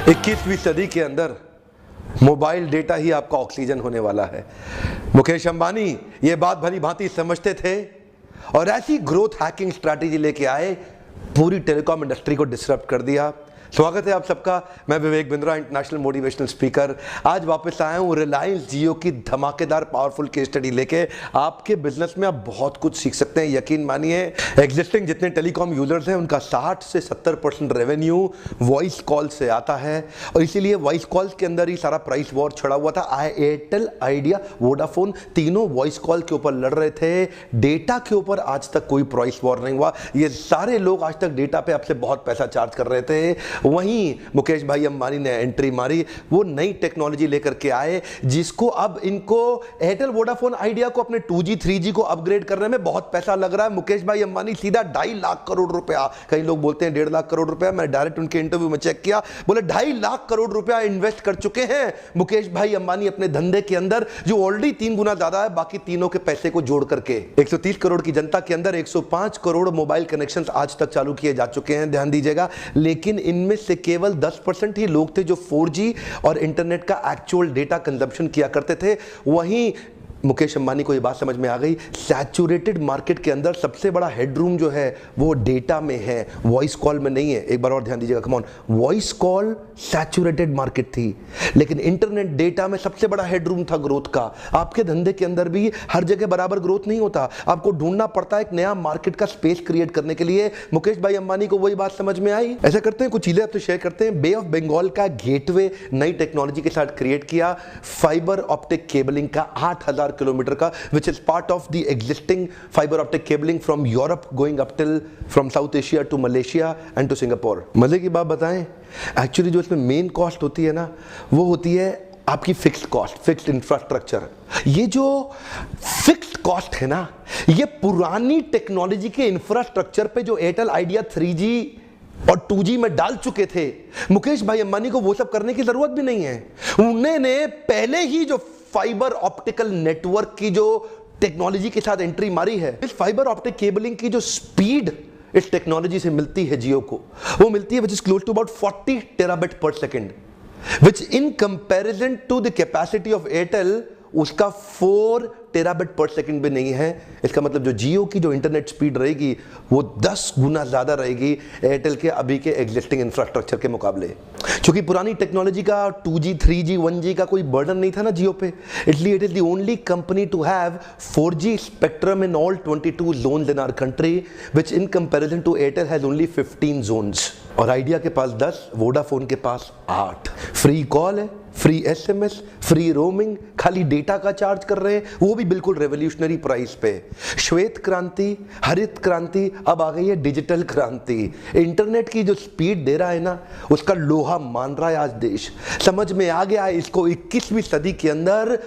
21वीं सदी के अंदर मोबाइल डेटा ही आपका ऑक्सीजन होने वाला है। मुकेश अंबानी ये बात भली भांति समझते थे और ऐसी ग्रोथ हैकिंग स्ट्रैटेजी लेके आए, पूरी टेलीकॉम इंडस्ट्री को डिसरप्ट कर दिया। स्वागत है आप सबका, मैं Vivek Bindra, international motivational speaker. आज वापस आया हूँ रिलायंस जियो की धमाकेदार पावरफुल केस स्टडी लेके। आपके बिजनेस में आप बहुत कुछ सीख सकते हैं। यकीन मानिए, एग्जिस्टिंग जितने टेलीकॉम यूजर्स हैं उनका 60 से 70% रेवेन्यू वॉइस कॉल से आता है और इसीलिए वॉइस कॉल्स के अंदर ही सारा प्राइस वॉर छड़ा हुआ था। एयरटेल, आइडिया, वोडाफोन तीनों वॉइस कॉल के ऊपर लड़ रहे थे। डेटा के ऊपर आज तक कोई प्राइस वॉर नहीं हुआ। ये सारे लोग आज तक डेटा पे आपसे बहुत पैसा चार्ज कर रहे थे। वहीं मुकेश भाई अंबानी ने एंट्री मारी, वो नई टेक्नोलॉजी लेकर के आए जिसको अब इनको एयरटेल, वोडाफोन, आइडिया को अपने 2G 3G को अपग्रेड करने में बहुत पैसा लग रहा है। मुकेश भाई अंबानी सीधा 2.5 लाख करोड़ रुपया, कई लोग बोलते हैं 1.5 लाख करोड़ रुपया, मैं डायरेक्ट उनके इंटरव्यू में चेक किया, बोले 2.5 लाख करोड़ रुपया इन्वेस्ट कर चुके हैं मुकेश भाई अंबानी अपने धंधे के अंदर, जो ऑलरेडी 3 गुना ज्यादा है बाकी तीनों के पैसे को जोड़ करके। 130 करोड़ की जनता के अंदर 105 करोड़ मोबाइल कनेक्शन आज तक चालू किए जा चुके हैं, ध्यान दीजिएगा। लेकिन इनमें से केवल 10% ही लोग थे जो 4G और इंटरनेट का एक्चुअल डेटा कंजप्शन किया करते थे। वहीं मुकेश अंबानी को यह बात समझ में आ गई, सैचुरेटेड मार्केट के अंदर सबसे बड़ा हेडरूम जो है वो डेटा में है, वॉइस कॉल में नहीं है। एक बार और ध्यान दीजिएगा, come on, voice call saturated market थी, लेकिन इंटरनेट डेटा में सबसे बड़ा हेडरूम था ग्रोथ का। आपके धंधे के अंदर भी हर जगह बराबर ग्रोथ नहीं होता, आपको ढूंढना पड़ता है एक नया मार्केट का स्पेस क्रिएट करने के लिए। मुकेश भाई अंबानी को वही बात समझ में आई। ऐसा करते हैं, कुछ चीजें आपसे शेयर करते हैं। बे ऑफ बंगाल का गेटवे नई टेक्नोलॉजी के साथ क्रिएट किया, फाइबर ऑप्टिक केबलिंग का 8000 किलोमीटर का, which is part of the existing fiber optic cabling from Europe going up till from South Asia to Malaysia and to Singapore। मजे की बात बताएं, एक्चुअली जो इसमें मेन कॉस्ट होती है ना, वो होती है आपकी फिक्स्ड कॉस्ट, फिक्स्ड इंफ्रास्ट्रक्चर। ये जो फिक्स्ड कॉस्ट है ना, ये पुरानी टेक्नोलॉजी के इंफ्रास्ट्रक्चर पे जो एयरटेल, आइडिया 3G और 2G में डाल चुके थे, मुकेश भाई अंबानी को वो सब करने की जरूरत भी नहीं है। उन्होंने पहले ही जो फाइबर ऑप्टिकल नेटवर्क की जो टेक्नोलॉजी के साथ एंट्री मारी है, इस फाइबर ऑप्टिक केबलिंग की जो स्पीड इस टेक्नोलॉजी से मिलती है जियो को, वो मिलती है which is close to about 40 terabit per second, which in comparison to the capacity of Airtel उसका 4 टेराबिट पर सेकंड भी नहीं है। इसका मतलब जो जियो की जो इंटरनेट स्पीड रहेगी वो 10 गुना ज्यादा रहेगी एयरटेल के अभी के एग्जिस्टिंग इंफ्रास्ट्रक्चर के मुकाबले। क्योंकि पुरानी टेक्नोलॉजी का 2G 3G 1G का कोई बर्डन नहीं था ना जियो पे, इसलिए it is the only company to have 4G spectrum in all 22 zones in our country, which in comparison to Airtel has only 15 zones. और आइडिया के पास 10, वोडाफोन के पास 8। फ्री कॉल है, फ्री SMS, फ्री रोमिंग, खाली डेटा का charge कर रहे हैं, वो भी बिल्कुल रेवोल्यूशनरी प्राइस पे। श्वेत क्रांति, हरित क्रांति, अब आ गई है डिजिटल क्रांति। इंटरनेट की जो स्पीड दे रहा है ना, उसका लोहा मान रहा है आज देश। समझ में आ गया है इसको, 21वीं सदी के अंदर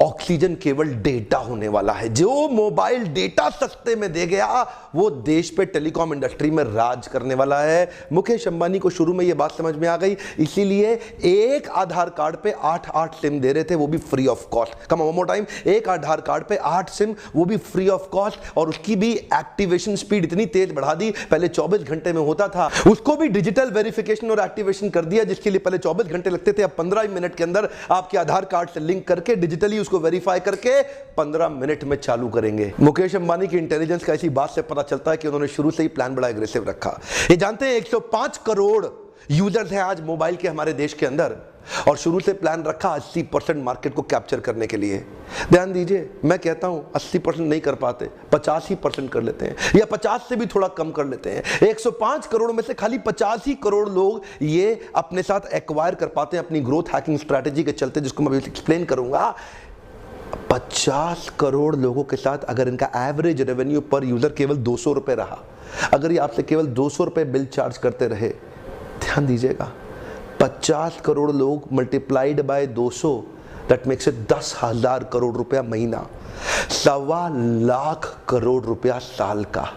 ऑक्सीजन केवल डेटा होने वाला है। जो मोबाइल डेटा सस्ते में दे गया वो देश पे टेलीकॉम इंडस्ट्री में राज करने वाला है। मुकेश अंबानी को शुरू में ये बात समझ में आ गई, इसीलिए एक आधार कार्ड पे 8 सिम दे रहे थे, वो भी free of cost. Come on more time, एक आधार कार्ड पे 8 सिम, वो भी फ्री ऑफ कॉस्ट। और उसकी भी एक्टिवेशन स्पीड इतनी तेज बढ़ा दी, पहले 24 घंटे में होता था, उसको भी डिजिटल वेरिफिकेशन और एक्टिवेशन कर दिया, जिसके लिए पहले 24 घंटे लगते थे, अब 15 मिनट के अंदर आपके आधार कार्ड से लिंक करके डिजिटली उसको वेरीफाई करके 15 मिनट में चालू करेंगे। मुकेश अंबानी की इंटेलिजेंस का इसी बात से पता चलता है कि उन्होंने शुरू से ही प्लान बड़ा एग्रेसिव रखा। ये जानते हैं 105 करोड़ यूजर्स हैं आज मोबाइल के हमारे देश के अंदर, और शुरू से प्लान रखा 80% मार्केट को कैप्चर करने के लिए। ध्यान दीजिए, मैं कहता हूं 80% नहीं कर पाते, 85% कर लेते हैं, या 50 से भी थोड़ा कम कर लेते हैं। 105 करोड़ में से खाली 85 ही करोड़ लोग ये अपने साथ एक्वायर कर पाते हैं अपनी ग्रोथ हैकिंग स्ट्रैटेजी के चलते, जिसको मैं एक्सप्लेन करूंगा। 50 करोड़ लोगों के साथ अगर इनका एवरेज रेवेन्यू पर यूजर केवल 200 रुपए रहा, अगर ये आपसे केवल 200 रुपए बिल चार्ज करते रहे, ध्यान दीजिएगा, 50 करोड़ लोग multiplied by 200, that makes it 10,000 crore रुपया महीना, 1.25 लाख करोड़ रुपया साल का।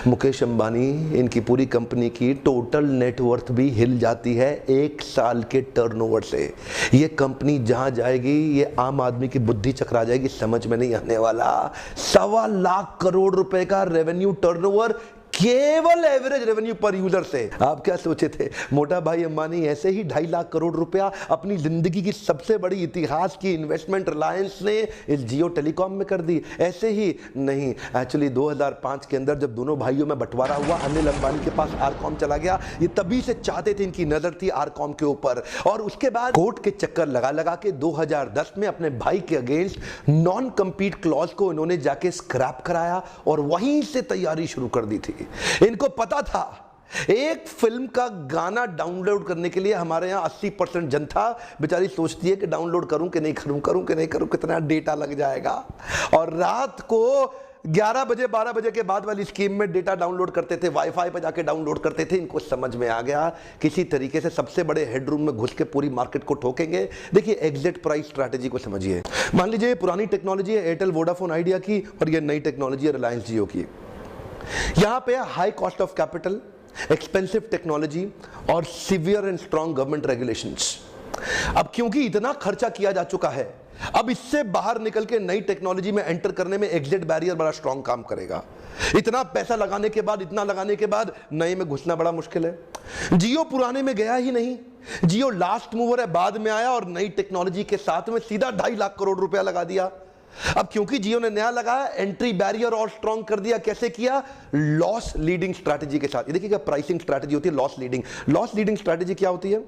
मुकेश अंबानी, इनकी पूरी कंपनी की टोटल नेटवर्थ भी हिल जाती है 1 साल के टर्नओवर से। ये कंपनी जहां जाएगी, ये आम आदमी की बुद्धि चकरा जाएगी, समझ में नहीं आने वाला। 1.25 लाख करोड़ रुपए का रेवेन्यू टर्नओवर केवल एवरेज रेवेन्यू पर यूजर से। आप क्या सोचे थे मोटा भाई अंबानी ऐसे ही 2.5 लाख करोड़ रुपया अपनी जिंदगी की सबसे बड़ी इतिहास की इन्वेस्टमेंट रिलायंस ने इस जियो टेलीकॉम में कर दी? ऐसे ही नहीं, एक्चुअली 2005 के अंदर जब दोनों भाइयों में बंटवारा हुआ, अनिल अंबानी के पास आरकॉम चला गया। ये तभी से चाहते थे, इनकी नजर थी आरकॉम के ऊपर, और उसके बाद कोर्ट के चक्कर लगा लगा के 2010 में अपने भाई के अगेंस्ट नॉन कंपीट क्लॉज को इन्होंने जाके स्क्रैप कराया और वहीं से तैयारी शुरू कर दी थी। इनको पता था एक फिल्म का गाना डाउनलोड करने के लिए हमारे यहां 80% जनता बेचारी सोचती है कि डाउनलोड करूं कि नहीं करूं, कितना डेटा लग जाएगा, और रात को 11 बजे 12 बजे के बाद वाली स्कीम में डेटा डाउनलोड करते थे, वाईफाई पे जाके डाउनलोड करते थे। इनको समझ में आ गया किसी तरीके से सबसे बड़े हेडरूम में घुस के पूरी मार्केट को ठोकेंगे। देखिए एग्जिट प्राइस स्ट्रैटेजी को समझिए। मान लीजिए पुरानी टेक्नोलॉजी है एयरटेल वोडाफोन आइडिया की, और ये नई टेक्नोलॉजी है रिलायंस जियो की। यहां पे high cost of capital, expensive technology और severe and strong government regulations. अब क्योंकि इतना खर्चा किया जा चुका है, अब इससे बाहर निकल के नई टेक्नोलॉजी में एंटर करने में एग्जिट बैरियर बड़ा स्ट्रॉन्ग काम करेगा। इतना पैसा लगाने के बाद, इतना लगाने के बाद नए में घुसना बड़ा मुश्किल है। जियो पुराने में गया ही नहीं, जियो लास्ट मूवर है, बाद में आया और नई टेक्नोलॉजी के साथ में सीधा 2.5 लाख करोड़ रुपया लगा दिया। अब क्योंकि जियो ने नया लगाया, एंट्री बैरियर और स्ट्रॉन्ग कर दिया। कैसे किया? लॉस लीडिंग स्ट्रैटेजी के साथ। ये देखिए क्या प्राइसिंग स्ट्रैटेजी होती है, loss leading. Loss leading strategy क्या होती है?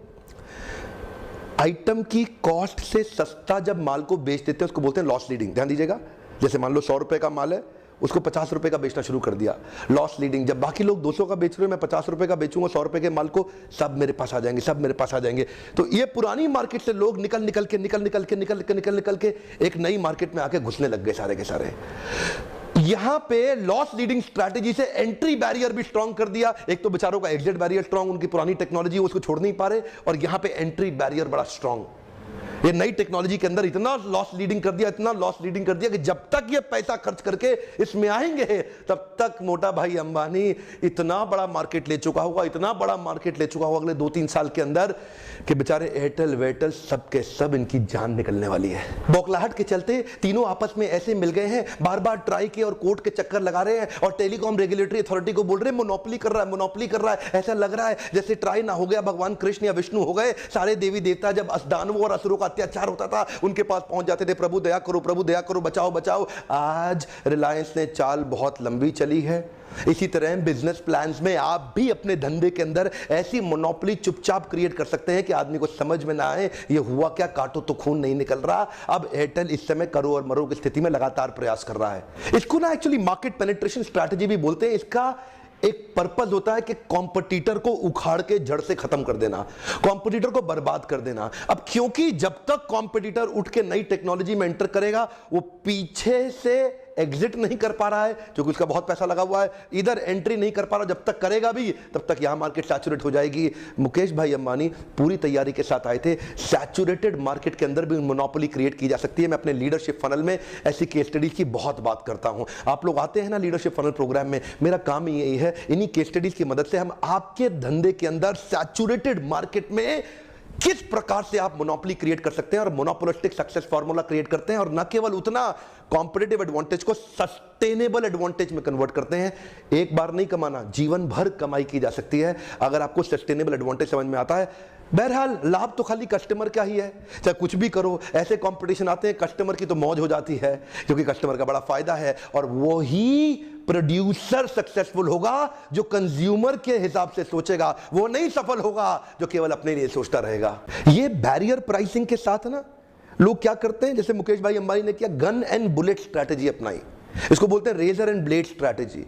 आइटम की कॉस्ट से सस्ता जब माल को बेच देते हैं उसको बोलते हैं लॉस लीडिंग। ध्यान दीजिएगा, जैसे मान लो 100 रुपए का माल है, उसको 50 रुपए का बेचना शुरू कर दिया, लॉस लीडिंग। जब बाकी लोग 200 का बेच रहे हैं, मैं 50 रुपए का बेचूंगा 100 रुपए के माल को, सब मेरे पास आ जाएंगे, सब मेरे पास आ जाएंगे। तो ये पुरानी मार्केट से लोग निकल निकल के एक नई मार्केट में आके घुसने लग गए सारे के सारे। यहां पे लॉस लीडिंग स्ट्रैटेजी से एंट्री बैरियर भी स्ट्रॉन्ग कर दिया। एक तो बेचारों का एग्जिट बैरियर स्ट्रॉन्ग, उनकी पुरानी टेक्नोलॉजी उसको छोड़ नहीं पा रहे, और यहां पे एंट्री बैरियर बड़ा स्ट्रॉन्ग। ये नई टेक्नोलॉजी के अंदर इतना लॉस लीडिंग कर दिया, इतना लॉस लीडिंग कर दिया कि जब तक ये पैसा खर्च करके इसमें आएंगे तब तक मोटा भाई अंबानी इतना बड़ा मार्केट ले चुका होगा, इतना बड़ा मार्केट ले चुका होगा अगले 2-3 साल के अंदर कि बेचारे एयरटेल वेयरटेल सब के सब इनकी जान निकलने वाली है। बौखलाहट के चलते तीनों आपस में ऐसे मिल गए हैं, बार बार ट्राई किए और कोर्ट के चक्कर लगा रहे हैं, और टेलीकॉम रेगुलेटरी अथॉरिटी को बोल रहे हैं मोनोपोली कर रहा है, मोनोपोली कर रहा है। ऐसा लग रहा है जैसे ट्राई ना हो गया, भगवान कृष्ण या विष्णु हो गए। सारे देवी देवता जब दानवों और असुरों का अत्याचार होता था उनके पास पहुंच जाते थे, प्रभु दया करो, बचाओ बचाओ। आज रिलायंस ने चाल बहुत लंबी चली है। इसी तरह बिजनेस प्लान्स में आप भी अपने धंधे के अंदर ऐसी मोनोपोली चुपचाप क्रिएट कर सकते हैं कि आदमी को समझ में ना आए ये हुआ क्या, काटो तो खून नहीं निकल रहा। अब एयरटेल इस समय करो और मरो की स्थिति में लगातार प्रयास कर रहा है। इसको ना एक्चुअली मार्केट पेनिट्रेशन स्ट्रैटेजी भी बोलते हैं। इसका एक पर्पस होता है कि कॉम्पिटिटर को उखाड़ के जड़ से खत्म कर देना, कॉम्पिटिटर को बर्बाद कर देना। अब क्योंकि जब तक कॉम्पिटिटर उठ के नई टेक्नोलॉजी में एंटर करेगा वो पीछे से एग्जिट नहीं कर पा रहा है क्योंकि उसका बहुत पैसा लगा हुआ है, इधर एंट्री नहीं कर पा रहा। जब तक करेगा भी तब तक यहां मार्केट सैचुरेट हो जाएगी। मुकेश भाई अंबानी पूरी तैयारी के साथ आए थे। सैचुरेटेड मार्केट के अंदर भी मोनोपोली क्रिएट की जा सकती है। मैं अपने लीडरशिप फनल में ऐसी केस स्टडीज की बहुत बात करता हूं। आप लोग आते हैं ना लीडरशिप फनल प्रोग्राम में, मेरा काम ही यही है, इन्हीं केस स्टडीज की मदद से हम आपके धंधे के अंदर सैचुरेटेड मार्केट में किस प्रकार से आप मोनोपोली क्रिएट कर सकते हैं और मोनोपोलिस्टिक सक्सेस फार्मूला क्रिएट करते हैं, और न केवल उतना कॉम्पिटिटिव एडवांटेज को सस्टेनेबल एडवांटेज में कन्वर्ट करते हैं। एक बार नहीं कमाना, जीवन भर कमाई की जा सकती है अगर आपको सस्टेनेबल एडवांटेज समझ में आता है। बहरहाल लाभ तो खाली कस्टमर का ही है, चाहे कुछ भी करो। ऐसे कंपटीशन आते हैं कस्टमर की तो मौज हो जाती है क्योंकि कस्टमर का बड़ा फायदा है, और वो ही प्रोड्यूसर सक्सेसफुल होगा जो कंज्यूमर के हिसाब से सोचेगा। वो नहीं सफल होगा जो केवल अपने लिए सोचता रहेगा। ये बैरियर प्राइसिंग के साथ ना लोग क्या करते हैं, जैसे मुकेश भाई अंबानी ने किया, गन एंड बुलेट स्ट्रैटेजी अपनाई। इसको बोलते हैं रेजर एंड ब्लेड स्ट्रैटेजी,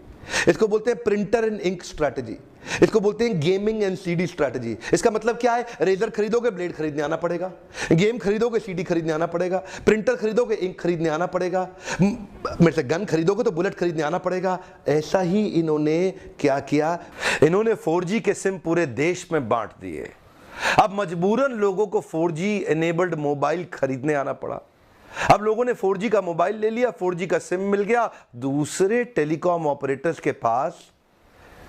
इसको बोलते हैं प्रिंटर एंड इंक स्ट्रैटेजी, इसको बोलते हैं गेमिंग एंड सीडी स्ट्रैटेजी। इसका मतलब क्या है? रेजर खरीदोगे ब्लेड खरीदने आना पड़ेगा, गेम खरीदोगे सीडी खरीदने आना पड़ेगा, प्रिंटर खरीदोगे इंक खरीदने आना पड़ेगा, मेरे से गन खरीदोगे तो बुलेट खरीदने आना पड़ेगा। ऐसा ही इन्होंने क्या किया, इन्होंने 4G के सिम पूरे देश में बांट दिए। अब मजबूरन लोगों को 4G एनेबल्ड मोबाइल खरीदने आना पड़ा। अब लोगों ने 4G का मोबाइल ले लिया, 4G का सिम मिल गया। दूसरे टेलीकॉम ऑपरेटर्स के पास,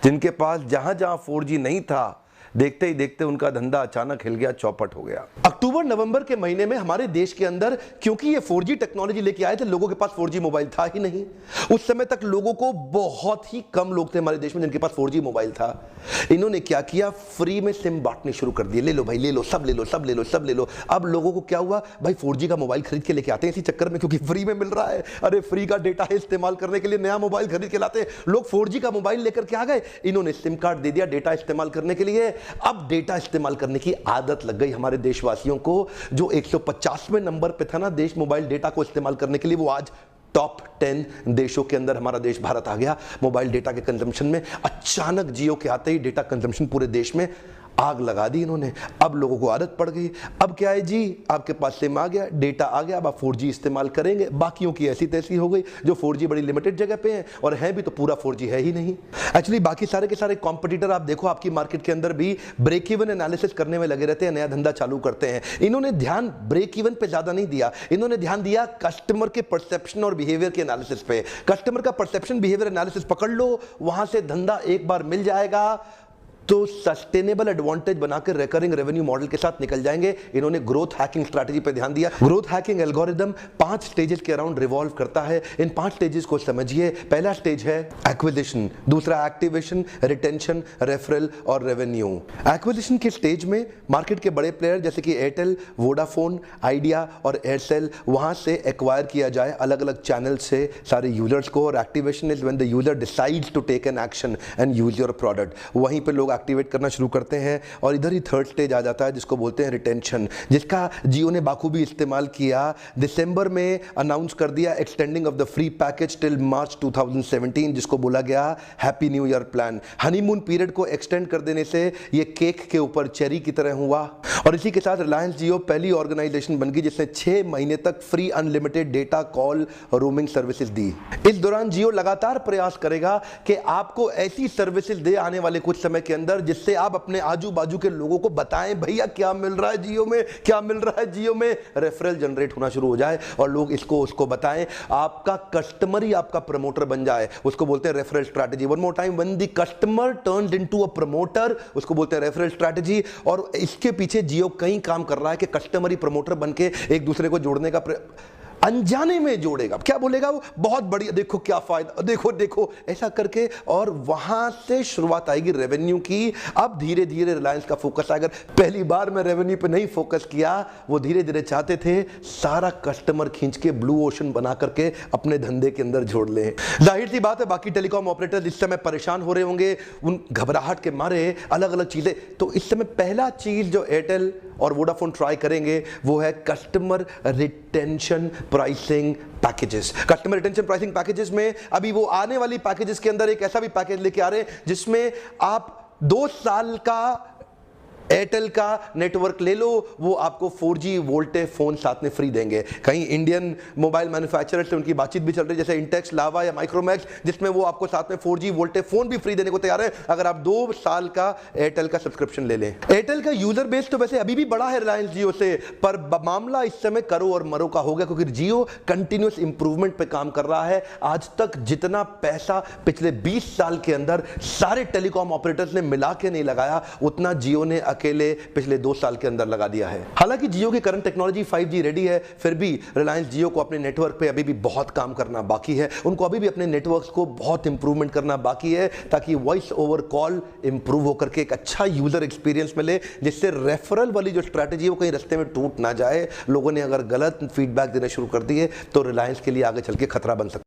जिनके पास जहां जहां 4G नहीं था, देखते ही देखते उनका धंधा अचानक हिल गया, चौपट हो गया। अक्टूबर नवंबर के महीने में हमारे देश के अंदर, क्योंकि ये 4G टेक्नोलॉजी लेके आए थे, लोगों के पास 4G मोबाइल था ही नहीं। उस समय तक लोगों को, बहुत ही कम लोग थे हमारे देश में जिनके पास 4G मोबाइल था। इन्होंने क्या किया, फ्री में सिम बांटने शुरू कर दिए। ले लो भाई, ले लो, सब ले लो, सब ले लो, सब ले लो। अब लोगों को क्या हुआ, भाई 4G का मोबाइल खरीद के लेके आते हैं इसी चक्कर में, क्योंकि फ्री में मिल रहा है। अरे फ्री का डेटा है, इस्तेमाल करने के लिए नया मोबाइल खरीद के लाते हैं लोग। 4G का मोबाइल लेकर के आ गए, इन्होंने सिम कार्ड दे दिया डेटा इस्तेमाल करने के लिए। अब डेटा इस्तेमाल करने की आदत लग गई हमारे देशवासियों को। जो 150वें नंबर पे था ना देश मोबाइल डेटा को इस्तेमाल करने के लिए, वो आज टॉप 10 देशों के अंदर हमारा देश भारत आ गया मोबाइल डेटा के कंजम्पशन में। अचानक जियो के आते ही डेटा कंजम्पशन पूरे देश में आग लगा दी इन्होंने। अब लोगों को आदत पड़ गई। अब क्या है जी, आपके पास सिम आ गया, डेटा आ गया, अब आप 4G इस्तेमाल करेंगे। बाकियों की ऐसी तैसी हो गई, जो 4G बड़ी लिमिटेड जगह पे हैं, और है भी तो पूरा 4G है ही नहीं। एक्चुअली बाकी सारे के सारे कॉम्पिटिटर आप देखो, आपकी मार्केट के अंदर भी ब्रेक इवन एनालिसिस करने में लगे रहते हैं, नया धंधा चालू करते हैं। इन्होंने ध्यान ब्रेक इवन पे ज्यादा नहीं दिया, इन्होंने ध्यान दिया कस्टमर के परसेप्शन और बिहेवियर के एनालिसिस पे। कस्टमर का परसेप्शन बिहेवियर एनालिसिस पकड़ लो, वहां से धंधा एक बार मिल जाएगा तो सस्टेनेबल एडवांटेज बनाकर रिकरिंग रेवेन्यू मॉडल के साथ निकल जाएंगे। इन्होंने ग्रोथ हैकिंग स्ट्रैटेजी पे ध्यान दिया। ग्रोथ हैकिंग एल्गोरिदम 5 स्टेजेस के अराउंड रिवॉल्व करता है। इन 5 स्टेजेस को समझिए। पहला स्टेज है एक्विजिशन, दूसरा एक्टिवेशन, रिटेंशन, रेफरल और रेवेन्यू। एक्विजिशन के स्टेज में मार्केट के बड़े प्लेयर जैसे कि एयरटेल, वोडाफोन, आइडिया और एयरसेल, वहां से एक्वायर किया जाए अलग अलग चैनल से सारे यूजर्स को। और activation is when the user decides to take an action and use your product, वहीं पे लोग एक्टिवेट करना शुरू करते हैं। और इधर ही थर्ड स्टेज आ जाता है जिसको बोलते हैं रिटेंशन, जिसका जियो ने बाखूबी इस्तेमाल किया। दिसंबर में अनाउंस कर दिया extending of the free package till March 2017, जिसको बोला गया happy new year plan. Honeymoon period को एक्सटेंड कर देने से ये केक के ऊपर चेरी की तरह हुआ। और इसी के साथ रिलायंस जियो पहली ऑर्गेनाइजेशन बन गई जिसने 6 महीने तक free unlimited data, call, roaming services दी। इस दौरान जियो लगातार प्रयास करेगा कि आपको ऐसी सर्विसेज दे आने वाले कुछ समय के अंदर जिससे आप अपने आजू बाजू के लोगों को बताएं भैया क्या मिल रहा है जियो में, क्या मिल रहा है जियो में। रेफरल जनरेट होना शुरू हो जाए और लोग इसको उसको बताएं। आपका कस्टमर ही आपका प्रमोटर बन जाए, उसको बोलते हैं referral strategy. One more time, when the customer turns into a promoter, उसको बोलते हैं रेफरल स्ट्रैटेजी। और इसके पीछे जियो कई काम कर रहा है कि कस्टमर ही प्रमोटर बन के एक दूसरे को जोड़ने का अनजाने में जोड़ेगा। क्या बोलेगा वो, बहुत बढ़िया, देखो क्या फायदा, देखो देखो, ऐसा करके। और वहां से शुरुआत आएगी रेवेन्यू की। अब धीरे धीरे रिलायंस का फोकस आएगा। पहली बार में रेवेन्यू पे नहीं फोकस किया, वो धीरे धीरे चाहते थे सारा कस्टमर खींच के ब्लू ओशन बना करके अपने धंधे के अंदर जोड़ ले। जाहिर सी बात है बाकी टेलीकॉम ऑपरेटर इस समय परेशान हो रहे होंगे, उन घबराहट के मारे अलग अलग चीजें। तो इस समय पहला चीज जो एयरटेल और वोडाफोन ट्राई करेंगे वो है customer retention pricing packages. Customer retention pricing packages में अभी वो आने वाली पैकेजेस के अंदर एक ऐसा भी पैकेज लेके आ रहे हैं जिसमें आप 2 साल का एयरटेल का नेटवर्क ले लो, वो आपको 4G वोल्टे फोन साथ में फ्री देंगे। कहीं इंडियन मोबाइल मैन्युफैक्चरर से उनकी बातचीत भी चल रही है जैसे इंटेक्स, लावा या माइक्रोमैक्स, जिसमें वो आपको साथ में 4G वोल्टे फोन भी फ्री देने को तैयार है अगर आप 2 साल का एयरटेल का सब्सक्रिप्शन ले लें। एयरटेल का यूजर बेस तो वैसे अभी भी बड़ा है रिलायंस जियो से, पर मामला इस समय करो और मरो का हो गया क्योंकि जियो कंटिन्यूस इंप्रूवमेंट पे काम कर रहा है। आज तक जितना पैसा पिछले 20 साल के अंदर सारे टेलीकॉम ऑपरेटर्स ने मिला के नहीं लगाया, उतना जियो ने अकेले पिछले 2 साल के अंदर लगा दिया है। हालांकि जियो की करंट टेक्नोलॉजी 5G रेडी है, फिर भी रिलायंस जियो को अपने नेटवर्क पे अभी भी बहुत काम करना बाकी है। उनको अभी भी अपने नेटवर्क्स को बहुत इंप्रूवमेंट करना बाकी है ताकि वॉइस ओवर कॉल इंप्रूव होकर के एक अच्छा यूजर एक्सपीरियंस मिले, जिससे रेफरल वाली जो स्ट्रैटेजी है वो कहीं रास्ते में टूट ना जाए। लोगों ने अगर गलत फीडबैक देना शुरू कर दिए तो रिलायंस के लिए आगे चल के खतरा बन सकता है।